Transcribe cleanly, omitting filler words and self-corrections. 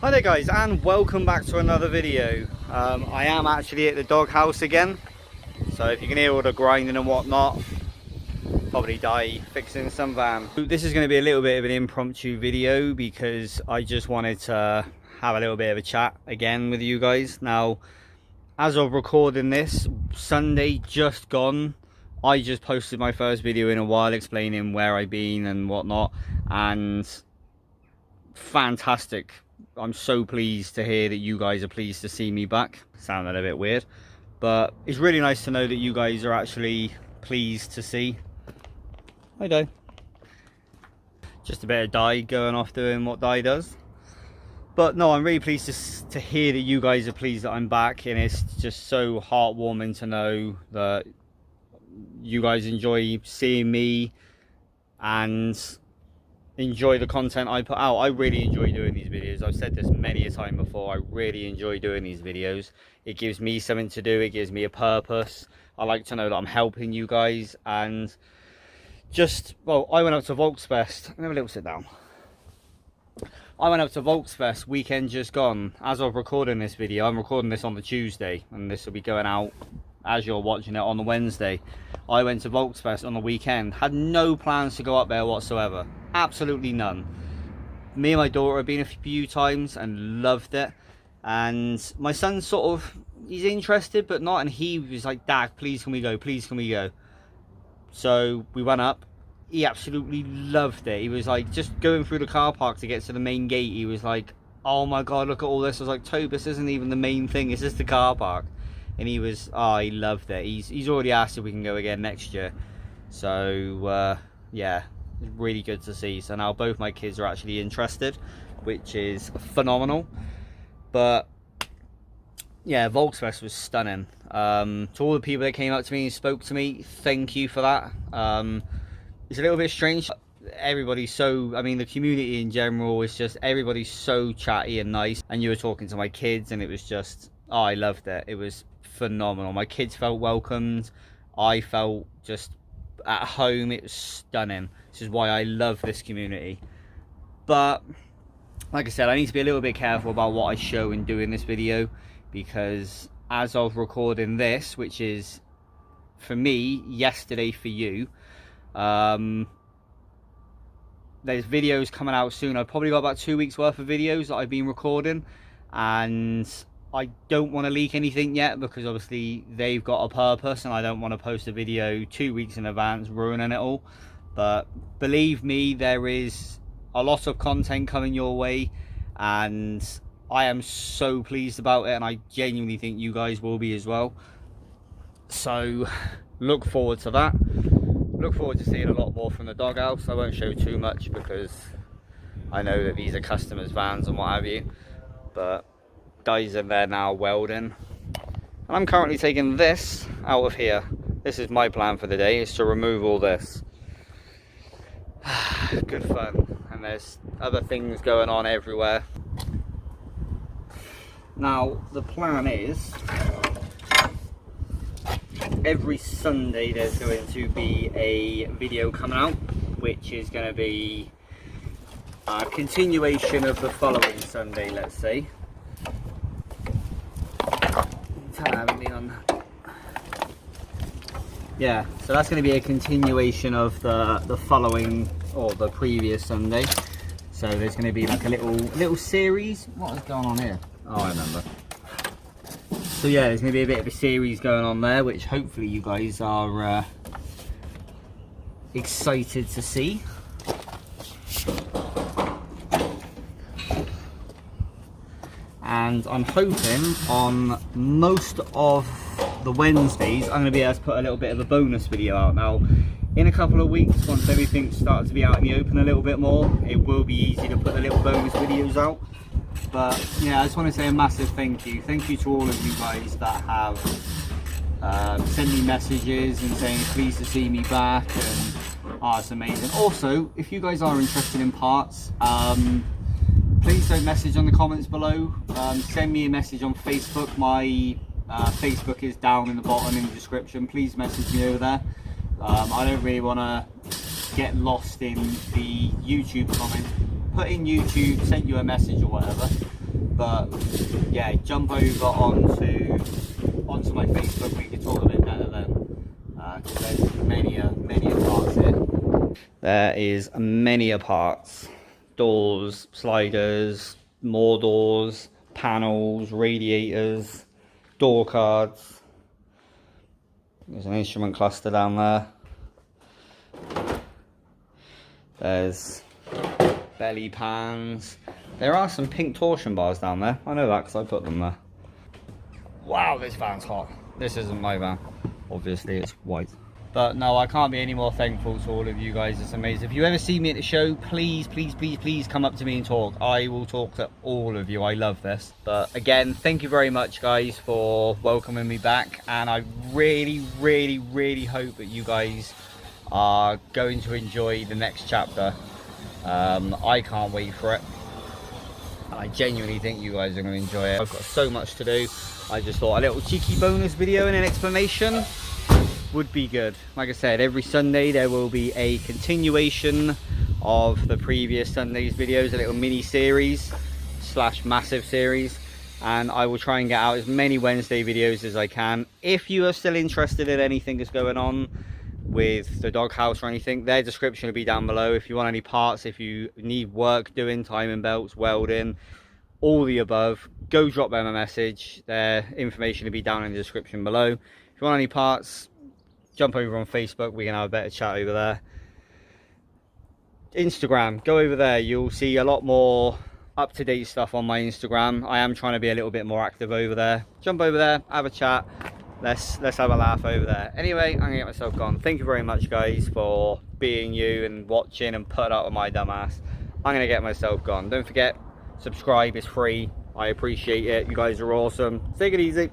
Hi there guys, and welcome back to another video. I am actually at the doghouse again, so if you can hear all the grinding and whatnot, probably die fixing some van. This is going to be a little bit of an impromptu video because I just wanted to have a little bit of a chat again with you guys. Now, as of recording this, Sunday just gone, I just posted my first video in a while explaining where I've been and whatnot, and fantastic. I'm so pleased to hear that you guys are pleased to see me back. Sounded a bit weird, but it's really nice to know that you guys are actually pleased to see. Hi Di. Just a bit of Di going off doing what Di does. But no, I'm really pleased to hear that you guys are pleased that I'm back, and it's just so heartwarming to know that you guys enjoy seeing me and enjoy the content I put out. I really enjoy doing these videos. I've said this many a time before. I really enjoy doing these videos. It gives me something to do. It gives me a purpose. I like to know that I'm helping you guys. And just, well, I went up to Volksfest. Have a little sit down. I went up to Volksfest weekend just gone. As of recording this video, I'm recording this on the Tuesday, and this will be going out as you're watching it on the Wednesday. I went to Volksfest on the weekend. Had no plans to go up there whatsoever. Absolutely none. Me and my daughter have been a few times and loved it. And my son sort of, he's interested but not, and he was like, "Dad, please can we go? Please can we go?" So we went up. He absolutely loved it. He was like, just going through the car park to get to the main gate, he was like, "Oh my god, look at all this." I was like, "Tobe, this isn't even the main thing, it's just the car park." And he was, oh, he loved it. He's already asked if we can go again next year. So yeah, it's really good to see. So now both my kids are actually interested, which is phenomenal. But yeah, Volksfest was stunning. To all the people that came up to me and spoke to me, thank you for that. It's a little bit strange. Everybody's so, I mean, the community in general is just, everybody's so chatty and nice. And you were talking to my kids and it was just, oh, I loved it. It was phenomenal. My kids felt welcomed. I felt just at home. It was stunning. This is why I love this community. But like I said, I need to be a little bit careful about what I show and do in this video, because as of recording this, which is for me yesterday for you, there's videos coming out soon. I've probably got about 2 weeks worth of videos that I've been recording, and I don't want to leak anything yet because obviously they've got a purpose, and I don't want to post a video 2 weeks in advance ruining it all. But believe me, there is a lot of content coming your way, and I am so pleased about it, and I genuinely think you guys will be as well. So look forward to that. Look forward to seeing a lot more from the doghouse. I won't show too much because I know that these are customers' vans and what have you, but guys in there now welding, and I'm currently taking this out of here. This is my plan for the day, is to remove all this. Good fun. And there's other things going on everywhere. Now the plan is every Sunday there's going to be a video coming out, which is going to be a continuation of the following Sunday, let's say. Yeah, so that's going to be a continuation of the following, or the previous Sunday. So there's going to be like a little series. What is going on here? Oh, I remember. So yeah, there's going to be a bit of a series going on there, which hopefully you guys are excited to see. And I'm hoping on most of the Wednesdays I'm going to be able to put a little bit of a bonus video out. Now in a couple of weeks, once everything starts to be out in the open a little bit more, it will be easy to put the little bonus videos out. But yeah, I just want to say a massive thank you to all of you guys that have sent me messages and saying pleased to see me back, and oh, it's amazing. Also, if you guys are interested in parts, please don't message on the comments below. Send me a message on Facebook. My Facebook is down in the bottom in the description. Please message me over there. I don't really want to get lost in the YouTube comments. Put in YouTube, send you a message or whatever. But yeah, jump over onto my Facebook. We can talk a bit better then, because there's many parts here. There is many parts: doors, sliders, more doors, panels, radiators, door cards. There's an instrument cluster down there. There's belly pans. There are some pink torsion bars down there. I know that because I put them there. Wow, this van's hot. This isn't my van. Obviously, it's white. But no, I can't be any more thankful to all of you guys. It's amazing. If you ever see me at the show, please come up to me and talk. I will talk to all of you. I love this. But again, thank you very much, guys, for welcoming me back. And I really hope that you guys are going to enjoy the next chapter. I can't wait for it. I genuinely think you guys are going to enjoy it. I've got so much to do. I just thought a little cheeky bonus video and an explanation would be good. Like I said, every Sunday there will be a continuation of the previous Sunday's videos, a little mini series / massive series, and I will try and get out as many Wednesday videos as I can. If you are still interested in anything that's going on with the doghouse or anything, their description will be down below. If you want any parts, if you need work doing, timing belts, welding, all the above, go drop them a message. Their information will be down in the description below. If you want any parts, jump over on Facebook. We can have a better chat over there. Instagram, go over there. You'll see a lot more up-to-date stuff on my Instagram. I am trying to be a little bit more active over there. Jump over there, have a chat. Let's have a laugh over there. Anyway, I'm gonna get myself gone. Thank you very much, guys, for being you and watching and putting up with my dumb ass. I'm gonna get myself gone. Don't forget, subscribe is free. I appreciate it. You guys are awesome. Take it easy.